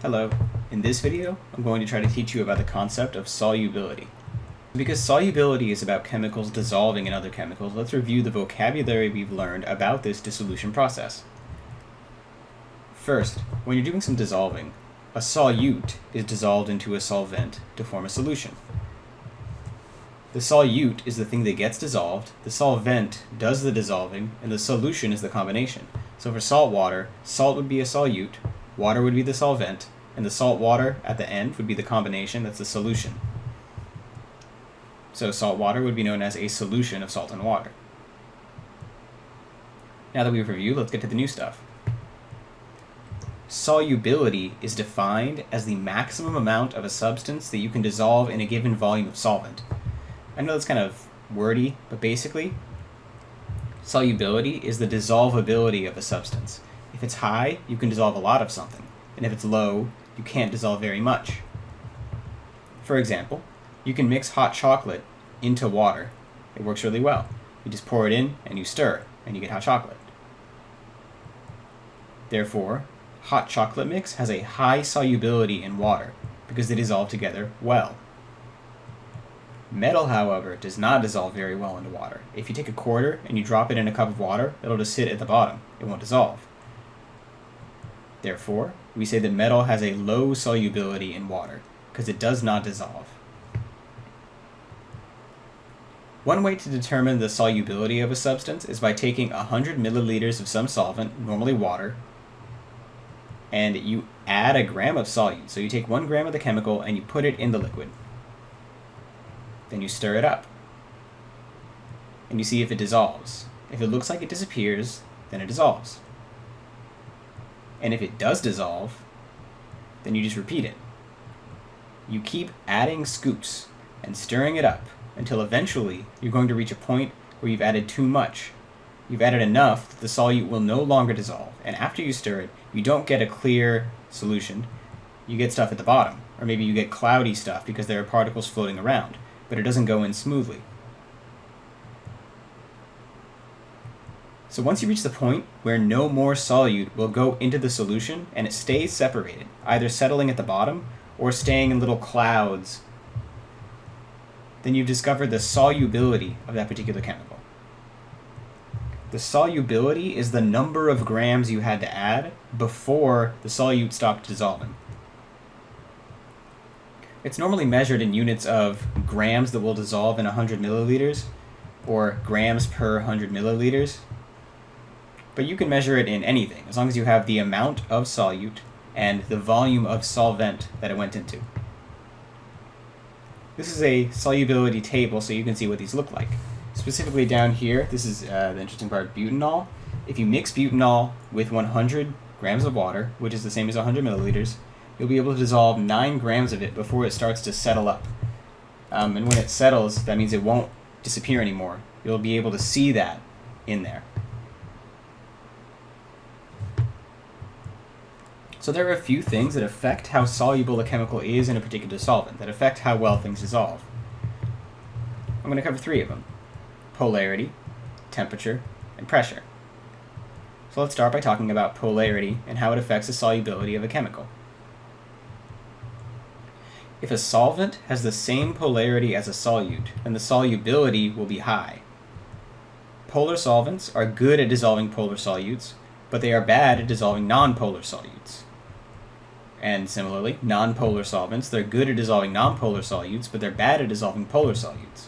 Hello. In this video, I'm going to try to teach you about the concept of solubility. Because solubility is about chemicals dissolving in other chemicals, let's review the vocabulary we've learned about this dissolution process. First, when you're doing some dissolving, a solute is dissolved into a solvent to form a solution. The solute is the thing that gets dissolved, the solvent does the dissolving, and the solution is the combination. So for salt water, salt would be a solute, water would be the solvent, and the salt water at the end would be the combination, that's the solution. So salt water would be known as a solution of salt and water. Now that we've reviewed, let's get to the new stuff. Solubility is defined as the maximum amount of a substance that you can dissolve in a given volume of solvent. I know that's kind of wordy, but basically, solubility is the dissolvability of a substance. If it's high, you can dissolve a lot of something, and if it's low, you can't dissolve very much. For example, you can mix hot chocolate into water. It works really well. You just pour it in, and you stir, and you get hot chocolate. Therefore, hot chocolate mix has a high solubility in water, because they dissolve together well. Metal, however, does not dissolve very well into water. If you take a quarter and you drop it in a cup of water, it'll just sit at the bottom. It won't dissolve. Therefore, we say that metal has a low solubility in water, because it does not dissolve. One way to determine the solubility of a substance is by taking 100 milliliters of some solvent, normally water, and you add a gram of solute. So you take 1 gram of the chemical and you put it in the liquid. Then you stir it up, and you see if it dissolves. If it looks like it disappears, then it dissolves. And if it does dissolve, then you just repeat it. You keep adding scoops and stirring it up until eventually you're going to reach a point where you've added too much. You've added enough that the solute will no longer dissolve, and after you stir it, you don't get a clear solution. You get stuff at the bottom, or maybe you get cloudy stuff because there are particles floating around, but it doesn't go in smoothly. So once you reach the point where no more solute will go into the solution and it stays separated, either settling at the bottom or staying in little clouds, then you've discovered the solubility of that particular chemical. The solubility is the number of grams you had to add before the solute stopped dissolving. It's normally measured in units of grams that will dissolve in 100 milliliters, or grams per 100 milliliters. But you can measure it in anything, as long as you have the amount of solute and the volume of solvent that it went into. This is a solubility table, so you can see what these look like. Specifically down here, this is the interesting part, butanol. If you mix butanol with 100 grams of water, which is the same as 100 milliliters, you'll be able to dissolve 9 grams of it before it starts to settle up. And when it settles, that means it won't disappear anymore. You'll be able to see that in there. So there are a few things that affect how soluble a chemical is in a particular solvent, that affect how well things dissolve. I'm going to cover 3 of them: polarity, temperature, and pressure. So let's start by talking about polarity and how it affects the solubility of a chemical. If a solvent has the same polarity as a solute, then the solubility will be high. Polar solvents are good at dissolving polar solutes, but they are bad at dissolving nonpolar solutes. And similarly, nonpolar solvents, they're good at dissolving nonpolar solutes, but they're bad at dissolving polar solutes.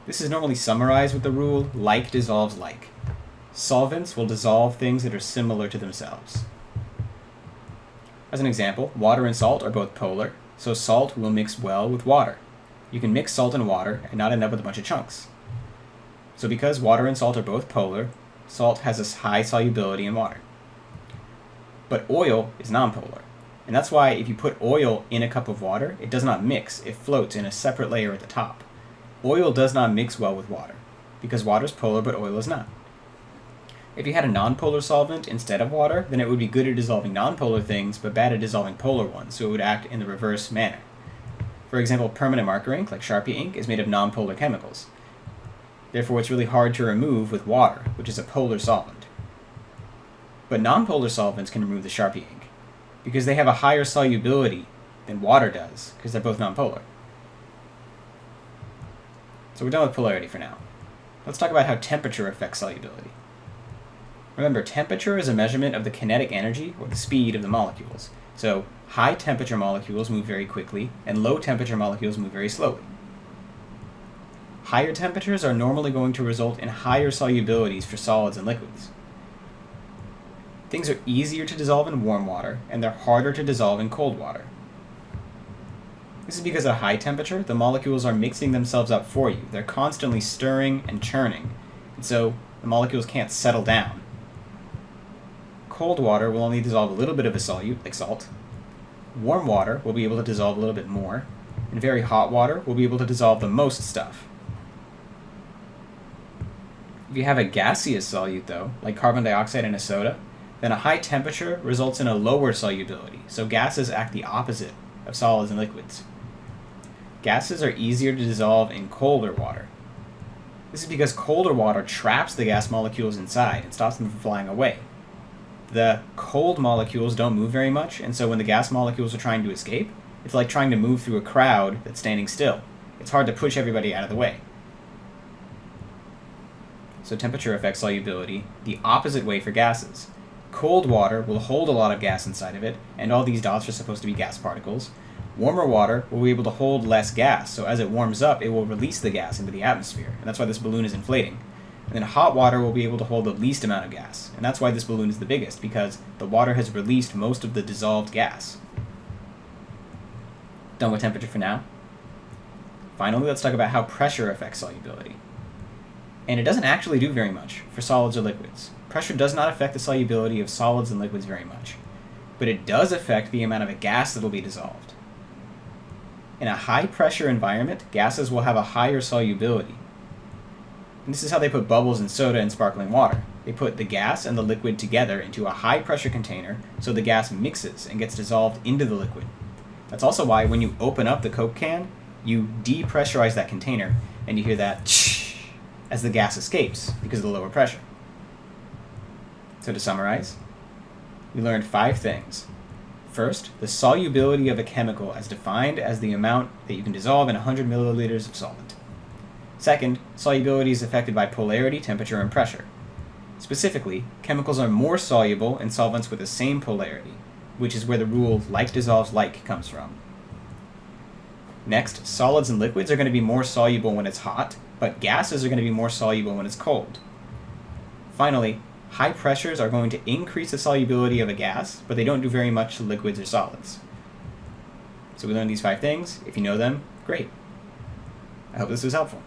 This is normally summarized with the rule, like dissolves like. Solvents will dissolve things that are similar to themselves. As an example, water and salt are both polar, so salt will mix well with water. You can mix salt and water and not end up with a bunch of chunks. So because water and salt are both polar, salt has a high solubility in water. But oil is nonpolar, and that's why if you put oil in a cup of water, it does not mix, it floats in a separate layer at the top. Oil does not mix well with water, because water is polar but oil is not. If you had a nonpolar solvent instead of water, then it would be good at dissolving nonpolar things, but bad at dissolving polar ones, so it would act in the reverse manner. For example, permanent marker ink, like Sharpie ink, is made of nonpolar chemicals. Therefore, it's really hard to remove with water, which is a polar solvent. But nonpolar solvents can remove the Sharpie ink. because they have a higher solubility than water does, because they're both nonpolar. So we're done with polarity for now. Let's talk about how temperature affects solubility. Remember, temperature is a measurement of the kinetic energy, or the speed of the molecules. So high temperature molecules move very quickly, and low temperature molecules move very slowly. Higher temperatures are normally going to result in higher solubilities for solids and liquids. Things are easier to dissolve in warm water, and they're harder to dissolve in cold water. This is because at high temperature, the molecules are mixing themselves up for you. They're constantly stirring and churning, and so the molecules can't settle down. Cold water will only dissolve a little bit of a solute, like salt. Warm water will be able to dissolve a little bit more, and very hot water will be able to dissolve the most stuff. If you have a gaseous solute, though, like carbon dioxide in a soda, then a high temperature results in a lower solubility, so gases act the opposite of solids and liquids. Gases are easier to dissolve in colder water. This is because colder water traps the gas molecules inside and stops them from flying away. The cold molecules don't move very much, and so when the gas molecules are trying to escape, it's like trying to move through a crowd that's standing still. It's hard to push everybody out of the way. So temperature affects solubility the opposite way for gases. Cold water will hold a lot of gas inside of it, and all these dots are supposed to be gas particles. Warmer water will be able to hold less gas, so as it warms up, it will release the gas into the atmosphere, and that's why this balloon is inflating. And then hot water will be able to hold the least amount of gas, and that's why this balloon is the biggest, because the water has released most of the dissolved gas. Done with temperature for now. Finally, let's talk about how pressure affects solubility. And it doesn't actually do very much for solids or liquids. Pressure does not affect the solubility of solids and liquids very much, but it does affect the amount of a gas that will be dissolved. In a high-pressure environment, gases will have a higher solubility. And this is how they put bubbles in soda and sparkling water. They put the gas and the liquid together into a high-pressure container so the gas mixes and gets dissolved into the liquid. That's also why when you open up the Coke can, you depressurize that container, and you hear that as the gas escapes because of the lower pressure. So to summarize, we learned 5 things. First, the solubility of a chemical as defined as the amount that you can dissolve in 100 milliliters of solvent. Second, solubility is affected by polarity, temperature, and pressure. Specifically, chemicals are more soluble in solvents with the same polarity, which is where the rule like dissolves like comes from. Next, solids and liquids are going to be more soluble when it's hot, but gases are going to be more soluble when it's cold. Finally, high pressures are going to increase the solubility of a gas, but they don't do very much to liquids or solids. So we learned these 5 things. If you know them, great. I hope this was helpful.